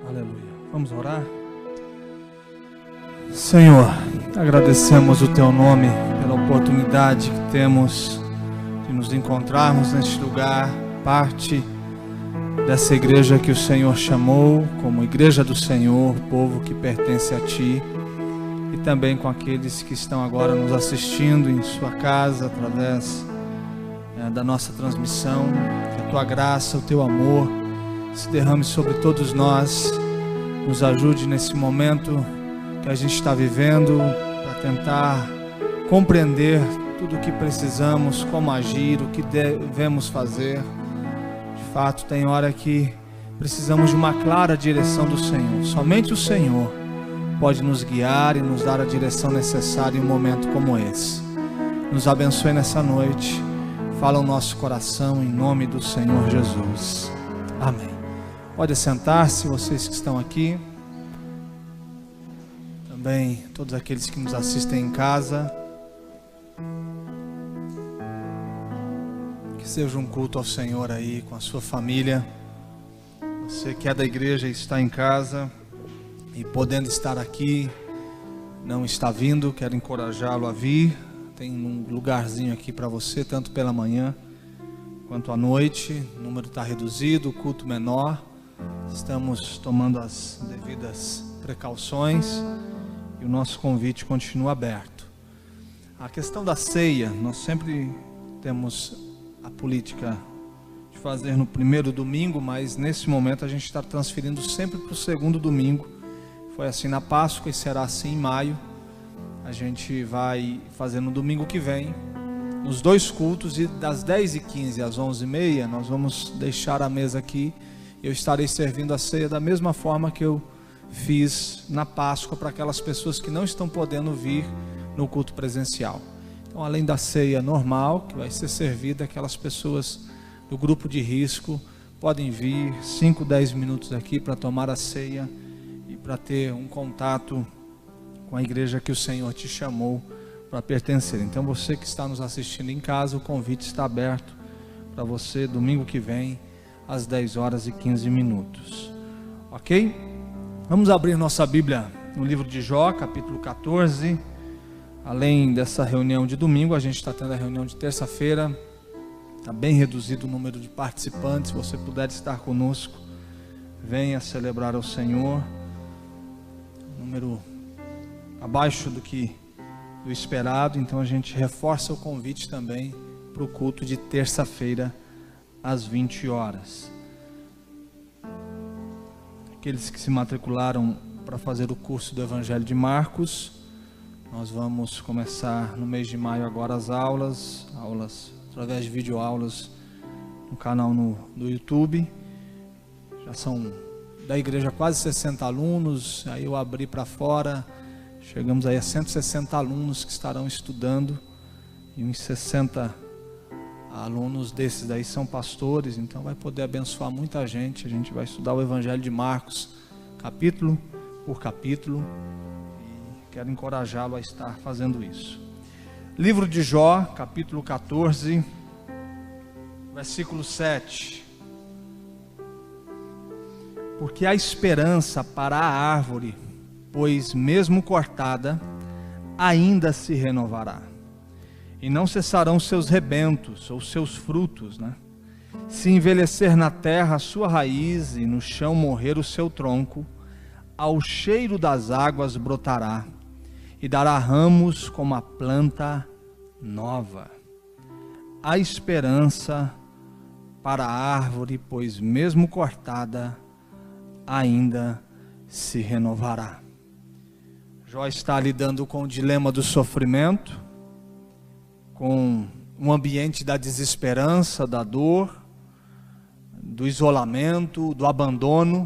Aleluia. Vamos orar? Senhor, agradecemos o Teu nome pela oportunidade que temos de nos encontrarmos neste lugar, parte dessa igreja que o Senhor chamou como Igreja do Senhor, povo que pertence a Ti, e também com aqueles que estão agora nos assistindo em sua casa, através da nossa transmissão. Que a Tua graça, o Teu amor se derrame sobre todos nós, nos ajude nesse momento que a gente está vivendo, para tentar compreender tudo o que precisamos, como agir, o que devemos fazer. De fato, tem hora que precisamos de uma clara direção do Senhor. Somente o Senhor pode nos guiar e nos dar a direção necessária em um momento como esse. Nos abençoe nessa noite, fala o nosso coração em nome do Senhor Jesus. Amém. Pode sentar-se, vocês que estão aqui. Também todos aqueles que nos assistem em casa. Que seja um culto ao Senhor aí com a sua família. Você que é da igreja e está em casa e podendo estar aqui, não está vindo, quero encorajá-lo a vir. Tem um lugarzinho aqui para você, tanto pela manhã quanto à noite. O número está reduzido, o culto menor. Estamos tomando as devidas precauções e o nosso convite continua aberto. A questão da ceia, nós sempre temos a política de fazer no primeiro domingo, mas nesse momento a gente está transferindo sempre para o segundo domingo. Foi assim na Páscoa e será assim em maio. A gente vai fazer no domingo que vem, nos dois cultos, e das 10h15 às 11h30 nós vamos deixar a mesa aqui. Eu estarei servindo a ceia da mesma forma que eu fiz na Páscoa para aquelas pessoas que não estão podendo vir no culto presencial. Então, além da ceia normal, que vai ser servida, aquelas pessoas do grupo de risco podem vir 5, 10 minutos aqui para tomar a ceia e para ter um contato com a igreja que o Senhor te chamou para pertencer. Então, você que está nos assistindo em casa, o convite está aberto para você domingo que vem, às 10h15. Ok? Vamos abrir nossa Bíblia no livro de Jó, capítulo 14. Além dessa reunião de domingo, a gente está tendo a reunião de terça-feira. Está bem reduzido o número de participantes. Se você puder estar conosco, venha celebrar ao Senhor. Número abaixo do esperado. Então a gente reforça o convite também para o culto de terça-feira, às 20 horas. Aqueles que se matricularam para fazer o curso do Evangelho de Marcos, nós vamos começar no mês de maio agora as aulas através de videoaulas no canal no YouTube. Já são da igreja quase 60 alunos, aí eu abri para fora, chegamos aí a 160 alunos que estarão estudando, e uns 60 alunos desses daí são pastores, então vai poder abençoar muita gente. A gente vai estudar o Evangelho de Marcos, capítulo por capítulo, e quero encorajá-lo a estar fazendo isso. Livro de Jó, capítulo 14, versículo 7. Porque há esperança para a árvore, pois mesmo cortada, ainda se renovará. E não cessarão seus rebentos, ou seus frutos, Se envelhecer na terra a sua raiz, e no chão morrer o seu tronco, ao cheiro das águas brotará, e dará ramos como a planta nova. Há esperança para a árvore, pois mesmo cortada, ainda se renovará. Jó está lidando com o dilema do sofrimento, com um ambiente da desesperança, da dor, do isolamento, do abandono,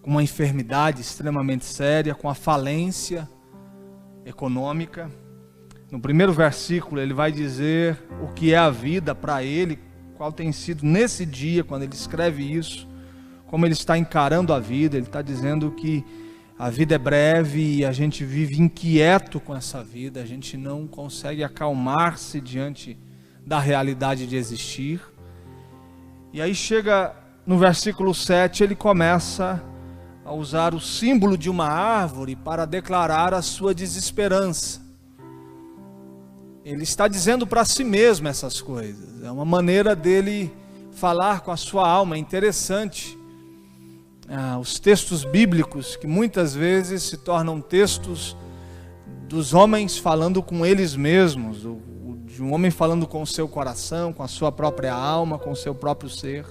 com uma enfermidade extremamente séria, com a falência econômica. No primeiro versículo ele vai dizer o que é a vida para ele, qual tem sido nesse dia, quando ele escreve isso, como ele está encarando a vida. Ele está dizendo que a vida é breve e a gente vive inquieto com essa vida, a gente não consegue acalmar-se diante da realidade de existir. E aí chega no versículo 7, ele começa a usar o símbolo de uma árvore para declarar a sua desesperança. Ele está dizendo para si mesmo essas coisas. É uma maneira dele falar com a sua alma. É interessante. Os textos bíblicos, que muitas vezes se tornam textos dos homens falando com eles mesmos, de um homem falando com o seu coração, com a sua própria alma, com o seu próprio ser.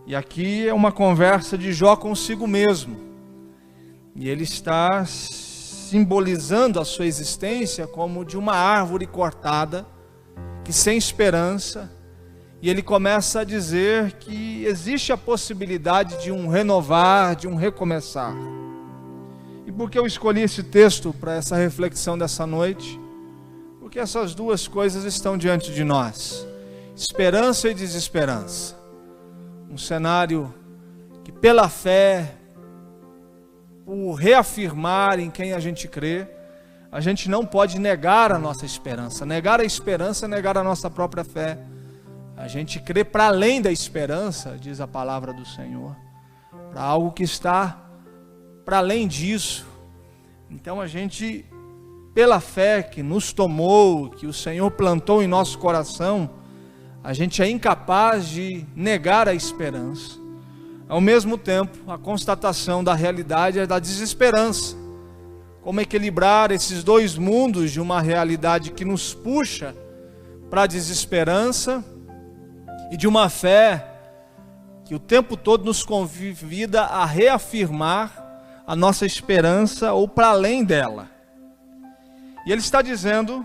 E aqui é uma conversa de Jó consigo mesmo. E ele está simbolizando a sua existência como de uma árvore cortada, que sem esperança. E ele começa a dizer que existe a possibilidade de um renovar, de um recomeçar. E por que eu escolhi esse texto para essa reflexão dessa noite? Porque essas duas coisas estão diante de nós: esperança e desesperança. Um cenário que, pela fé, por reafirmar em quem a gente crê, a gente não pode negar a nossa esperança. Negar a esperança é negar a nossa própria fé. A gente crê para além da esperança, diz a palavra do Senhor, para algo que está para além disso. Então a gente, pela fé que nos tomou, que o Senhor plantou em nosso coração, a gente é incapaz de negar a esperança. Ao mesmo tempo, a constatação da realidade é da desesperança. Como equilibrar esses dois mundos de uma realidade que nos puxa para a desesperança e de uma fé que o tempo todo nos convida a reafirmar a nossa esperança ou para além dela. E ele está dizendo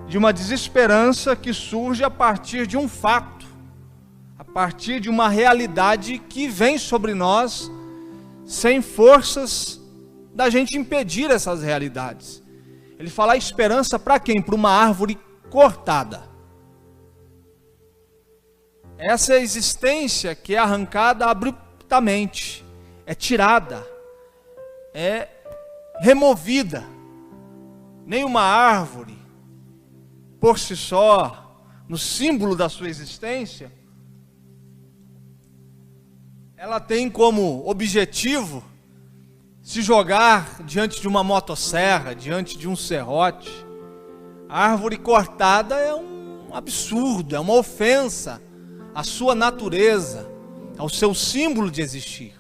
de uma desesperança que surge a partir de um fato, a partir de uma realidade que vem sobre nós sem forças da gente impedir essas realidades. Ele fala esperança para quem? Para uma árvore cortada. Essa é a existência que é arrancada abruptamente, é tirada, é removida. Nenhuma árvore, por si só, no símbolo da sua existência, ela tem como objetivo se jogar diante de uma motosserra, diante de um serrote. A árvore cortada é um absurdo, é uma ofensa à sua natureza, ao seu símbolo de existir.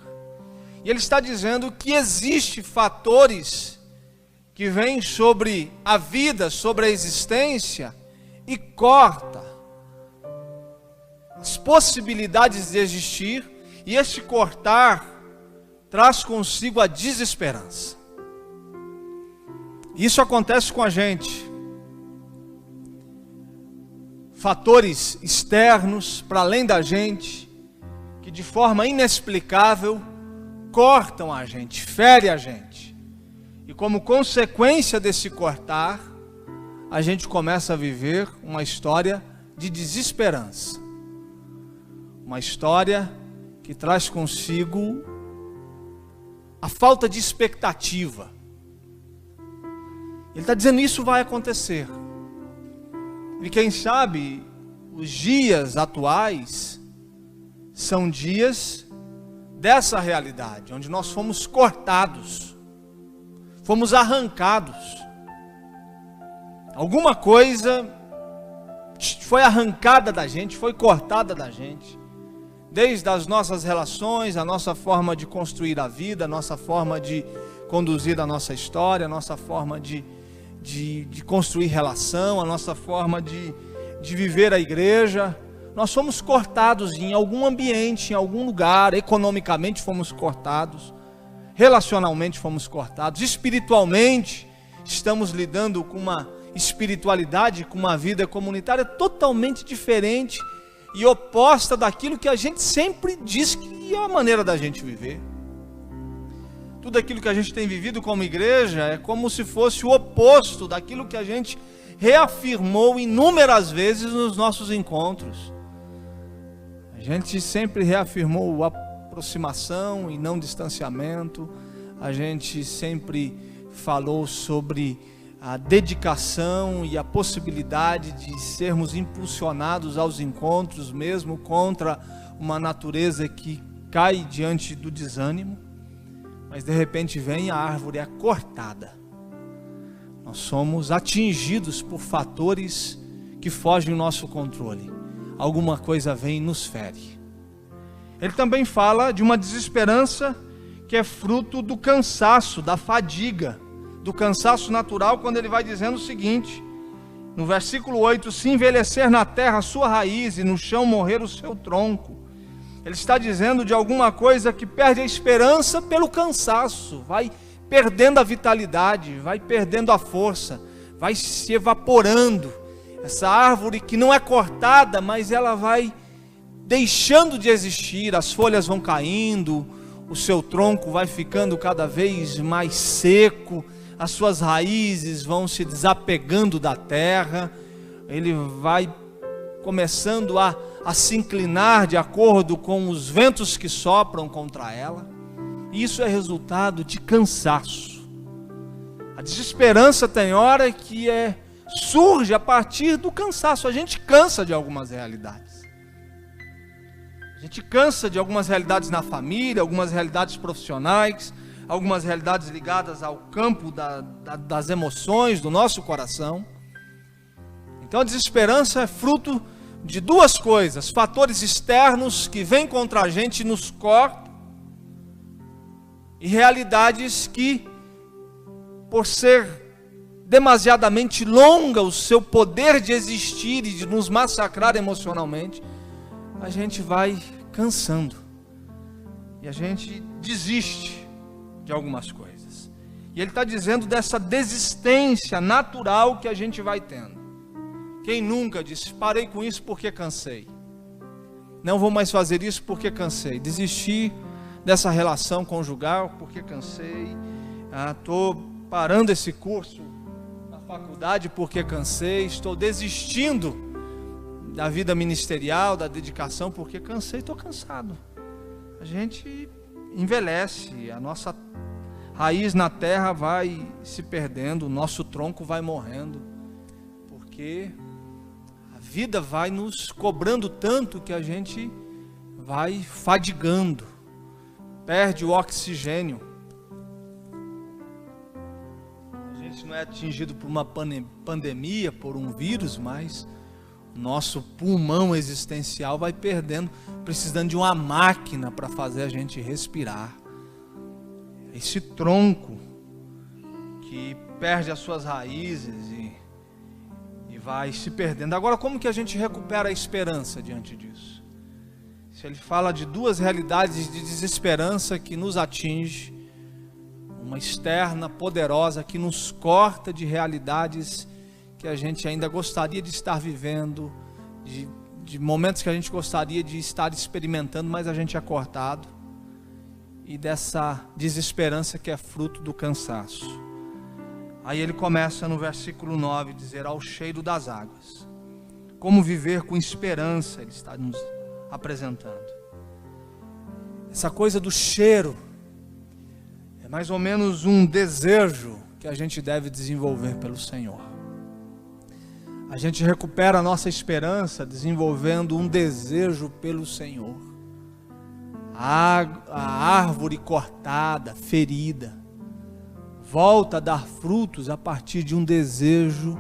E ele está dizendo que existem fatores que vêm sobre a vida, sobre a existência, e corta as possibilidades de existir, e este cortar traz consigo a desesperança. Isso acontece com a gente. Fatores externos, para além da gente, que de forma inexplicável cortam a gente, ferem a gente. E como consequência desse cortar, a gente começa a viver uma história de desesperança. Uma história que traz consigo a falta de expectativa. Ele está dizendo que isso vai acontecer. E quem sabe, os dias atuais são dias dessa realidade, onde nós fomos cortados, fomos arrancados. Alguma coisa foi arrancada da gente, foi cortada da gente. Desde as nossas relações, a nossa forma de construir a vida, a nossa forma de conduzir a nossa história, a nossa forma de construir relação, a nossa forma de viver a igreja. Nós fomos cortados em algum ambiente, em algum lugar. Economicamente fomos cortados, relacionalmente fomos cortados, espiritualmente estamos lidando com uma espiritualidade, com uma vida comunitária totalmente diferente e oposta daquilo que a gente sempre diz que é a maneira da gente viver. Tudo aquilo que a gente tem vivido como igreja é como se fosse o oposto daquilo que a gente reafirmou inúmeras vezes nos nossos encontros. A gente sempre reafirmou a aproximação e não distanciamento. A gente sempre falou sobre a dedicação e a possibilidade de sermos impulsionados aos encontros, mesmo contra uma natureza que cai diante do desânimo, mas de repente vem a árvore é cortada. Nós somos atingidos por fatores que fogem do nosso controle. Alguma coisa vem e nos fere. Ele também fala de uma desesperança que é fruto do cansaço, da fadiga, do cansaço natural, quando ele vai dizendo o seguinte, no versículo 8, se envelhecer na terra a sua raiz e no chão morrer o seu tronco. Ele está dizendo de alguma coisa que perde a esperança pelo cansaço, vai perdendo a vitalidade, vai perdendo a força, vai se evaporando. Essa árvore que não é cortada, mas ela vai deixando de existir, as folhas vão caindo, o seu tronco vai ficando cada vez mais seco, as suas raízes vão se desapegando da terra, ele vai começando a se inclinar de acordo com os ventos que sopram contra ela. Isso é resultado de cansaço. A desesperança tem hora que surge a partir do cansaço. A gente cansa de algumas realidades. A gente cansa de algumas realidades na família, algumas realidades profissionais, algumas realidades ligadas ao campo das emoções, do nosso coração. Então a desesperança é fruto de duas coisas, fatores externos que vêm contra a gente e nos cortam, e realidades que, por ser demasiadamente longa o seu poder de existir e de nos massacrar emocionalmente, a gente vai cansando, e a gente desiste de algumas coisas. E ele está dizendo dessa desistência natural que a gente vai tendo. Quem nunca disse, parei com isso porque cansei, não vou mais fazer isso porque cansei, desisti dessa relação conjugal porque cansei, estou parando esse curso na faculdade porque cansei, estou desistindo da vida ministerial, da dedicação porque cansei, estou cansado. A gente envelhece, a nossa raiz na terra vai se perdendo, o nosso tronco vai morrendo, porque a vida vai nos cobrando tanto que a gente vai fadigando, perde o oxigênio. A gente não é atingido por uma pandemia, por um vírus, mas o nosso pulmão existencial vai perdendo, precisando de uma máquina para fazer a gente respirar. Esse tronco que perde as suas raízes e vai se perdendo. Agora, como que a gente recupera a esperança diante disso? Se ele fala de duas realidades de desesperança que nos atinge, uma externa poderosa que nos corta de realidades que a gente ainda gostaria de estar vivendo, de momentos que a gente gostaria de estar experimentando, mas a gente é cortado, e dessa desesperança que é fruto do cansaço. Aí ele começa no versículo 9, dizer, ao cheiro das águas. Como viver com esperança, ele está nos apresentando. Essa coisa do cheiro é mais ou menos um desejo que a gente deve desenvolver pelo Senhor. A gente recupera a nossa esperança desenvolvendo um desejo pelo Senhor. A árvore cortada, ferida, volta a dar frutos a partir de um desejo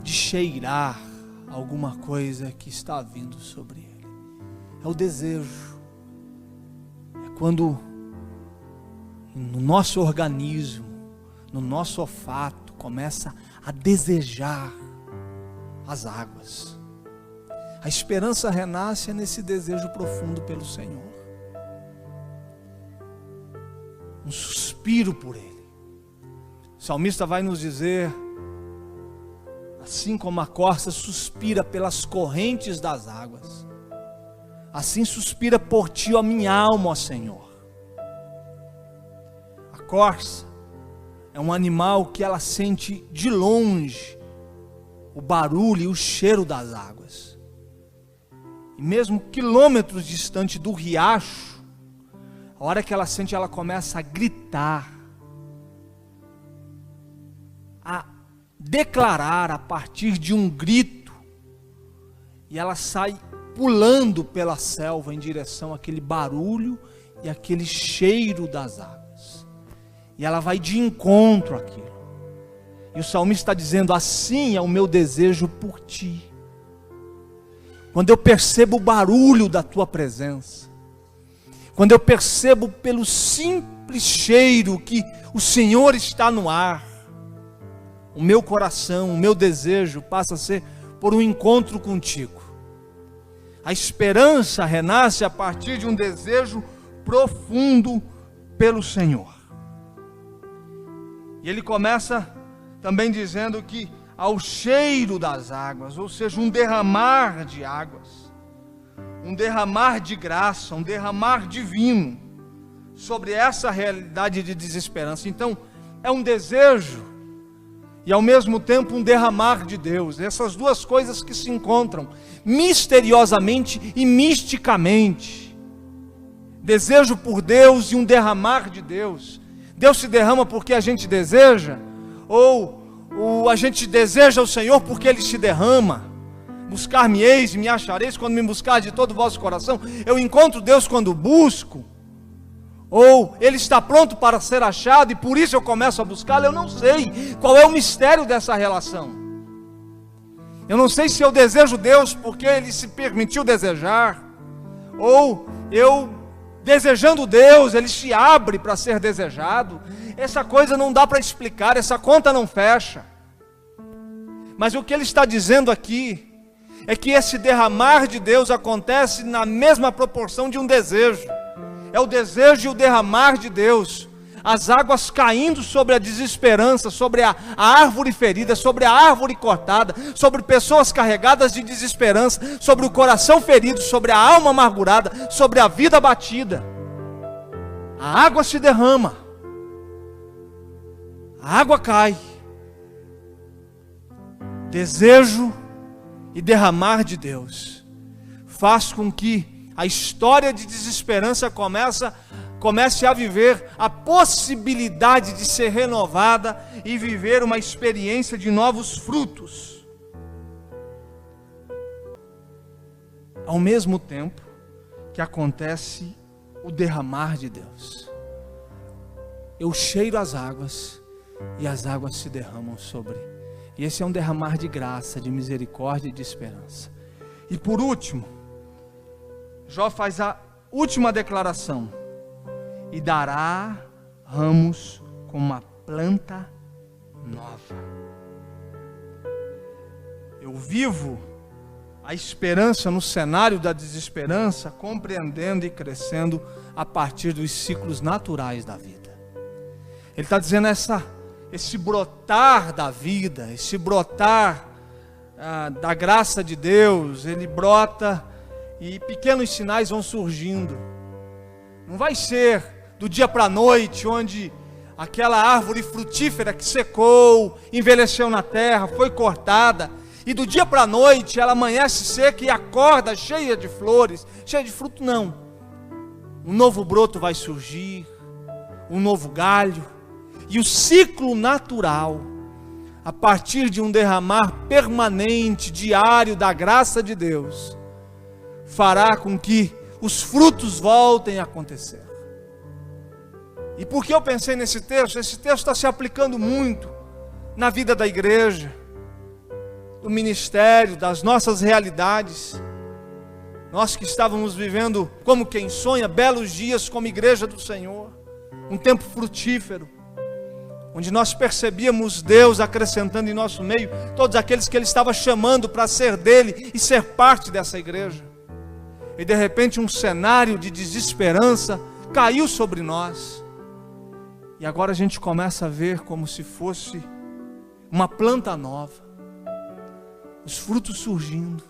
de cheirar alguma coisa que está vindo sobre ele. É o desejo. É quando no nosso organismo, no nosso olfato, começa a desejar as águas. A esperança renasce nesse desejo profundo pelo Senhor. Um suspiro por Ele. O salmista vai nos dizer, assim como a corça suspira pelas correntes das águas, assim suspira por ti a minha alma, ó Senhor. A corça é um animal que ela sente de longe o barulho e o cheiro das águas. E mesmo quilômetros distante do riacho, a hora que ela sente, ela começa a gritar, a declarar a partir de um grito, e ela sai pulando pela selva em direção àquele barulho e aquele cheiro das águas. E ela vai de encontro àquilo. E o salmista está dizendo: assim é o meu desejo por ti. Quando eu percebo o barulho da tua presença, quando eu percebo pelo simples cheiro que o Senhor está no ar, o meu coração, o meu desejo passa a ser por um encontro contigo. A esperança renasce a partir de um desejo profundo pelo Senhor. E ele começa também dizendo que ao cheiro das águas, ou seja, um derramar de águas, um derramar de graça, um derramar divino sobre essa realidade de desesperança. Então, é um desejo e ao mesmo tempo um derramar de Deus. Essas duas coisas que se encontram misteriosamente e misticamente. Desejo por Deus e um derramar de Deus. Deus se derrama porque a gente deseja, ou a gente deseja o Senhor porque Ele se derrama. Buscar-me-eis e me achareis quando me buscar de todo o vosso coração. Eu encontro Deus quando busco, ou Ele está pronto para ser achado e por isso eu começo a buscá-lo. Eu não sei qual é o mistério dessa relação. Eu não sei se eu desejo Deus porque Ele se permitiu desejar, ou eu desejando Deus, Ele se abre para ser desejado. Essa coisa não dá para explicar, essa conta não fecha. Mas o que Ele está dizendo aqui é que esse derramar de Deus acontece na mesma proporção de um desejo. É o desejo e o derramar de Deus. As águas caindo sobre a desesperança, sobre a árvore ferida, sobre a árvore cortada, sobre pessoas carregadas de desesperança, sobre o coração ferido, sobre a alma amargurada, sobre a vida abatida. A água se derrama, a água cai. Desejo e derramar de Deus faz com que a história de desesperança comece a viver a possibilidade de ser renovada e viver uma experiência de novos frutos. Ao mesmo tempo que acontece o derramar de Deus, eu cheiro as águas e as águas se derramam sobre. E esse é um derramar de graça, de misericórdia e de esperança. E por último, Jó faz a última declaração: e dará ramos como uma planta nova. Eu vivo a esperança no cenário da desesperança, compreendendo e crescendo a partir dos ciclos naturais da vida. Ele está dizendo esse brotar da vida, esse brotar da graça de Deus, ele brota e pequenos sinais vão surgindo. Não vai ser do dia para a noite, onde aquela árvore frutífera que secou, envelheceu na terra, foi cortada, e do dia para a noite ela amanhece seca e acorda cheia de flores, cheia de fruto. Não. Um novo broto vai surgir, um novo galho, e o ciclo natural, a partir de um derramar permanente, diário da graça de Deus, fará com que os frutos voltem a acontecer. E por que eu pensei nesse texto? Esse texto está se aplicando muito na vida da igreja, do ministério, das nossas realidades. Nós que estávamos vivendo como quem sonha, belos dias como igreja do Senhor, um tempo frutífero, onde nós percebíamos Deus acrescentando em nosso meio todos aqueles que Ele estava chamando para ser dele e ser parte dessa igreja. E de repente um cenário de desesperança caiu sobre nós. E agora a gente começa a ver como se fosse uma planta nova, os frutos surgindo.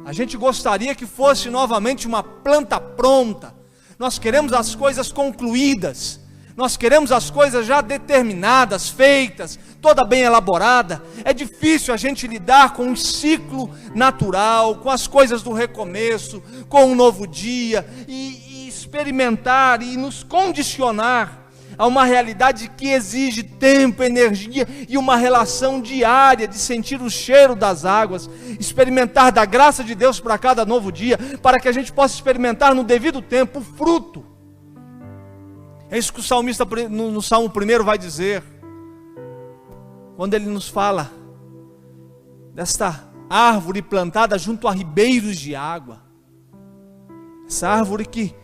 A gente gostaria que fosse novamente uma planta pronta. Nós queremos as coisas concluídas. Nós queremos as coisas já determinadas, feitas, toda bem elaborada. É difícil a gente lidar com um ciclo natural, com as coisas do recomeço, com um novo dia, e experimentar e nos condicionar a uma realidade que exige tempo, energia e uma relação diária de sentir o cheiro das águas, experimentar da graça de Deus para cada novo dia, para que a gente possa experimentar no devido tempo o fruto. É isso que o salmista no Salmo 1 vai dizer, quando ele nos fala desta árvore plantada junto a ribeiros de água. Essa árvore que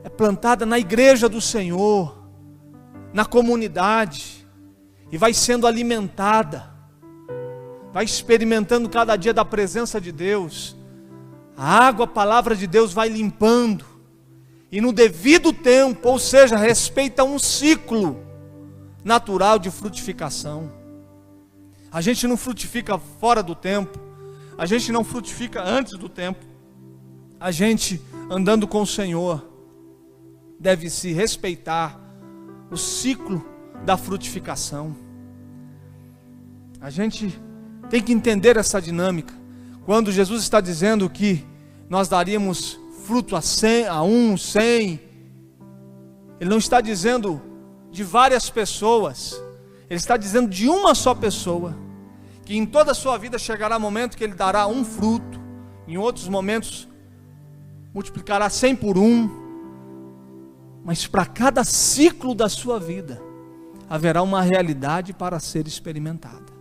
é plantada na igreja do Senhor, na comunidade, e vai sendo alimentada, vai experimentando cada dia da presença de Deus. A água, a palavra de Deus vai limpando, e no devido tempo, ou seja, respeita um ciclo natural de frutificação. A gente não frutifica fora do tempo, a gente não frutifica antes do tempo. A gente, andando com o Senhor, deve se respeitar o ciclo da frutificação. A gente tem que entender essa dinâmica. Quando Jesus está dizendo que nós daríamos fruto a 100, a 100, Ele não está dizendo de várias pessoas, Ele está dizendo de uma só pessoa, que em toda a sua vida chegará momento que Ele dará um fruto, em outros momentos multiplicará 100 por 1, mas para cada ciclo da sua vida, haverá uma realidade para ser experimentada.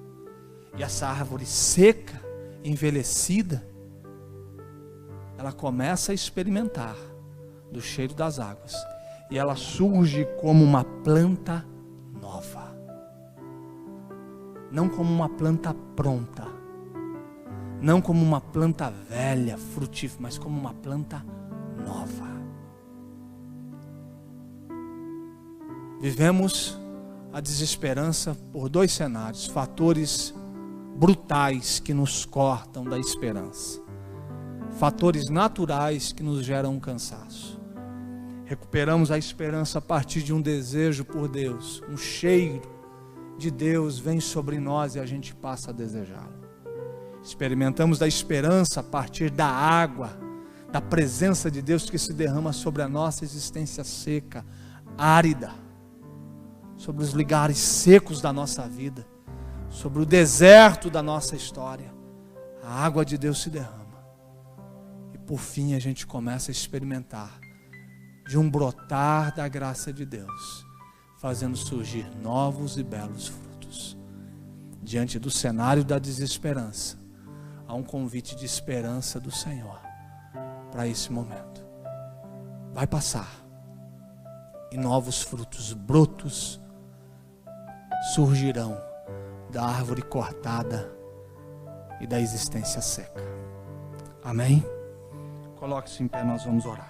E essa árvore seca, envelhecida, ela começa a experimentar do cheiro das águas, e ela surge como uma planta nova, não como uma planta pronta, não como uma planta velha, frutífera, mas como uma planta nova. Vivemos a desesperança por dois cenários, fatores brutais que nos cortam da esperança, fatores naturais que nos geram um cansaço. Recuperamos a esperança a partir de um desejo por Deus, um cheiro de Deus vem sobre nós e a gente passa a desejá-lo. Experimentamos da esperança a partir da água, da presença de Deus que se derrama sobre a nossa existência seca, árida, sobre os lugares secos da nossa vida, sobre o deserto da nossa história. A água de Deus se derrama. E por fim a gente começa a experimentar de um brotar da graça de Deus, fazendo surgir novos e belos frutos. Diante do cenário da desesperança, há um convite de esperança do Senhor para esse momento. Vai passar e novos frutos, brotos surgirão da árvore cortada e da existência seca. Amém? Coloque-se em pé, nós vamos orar.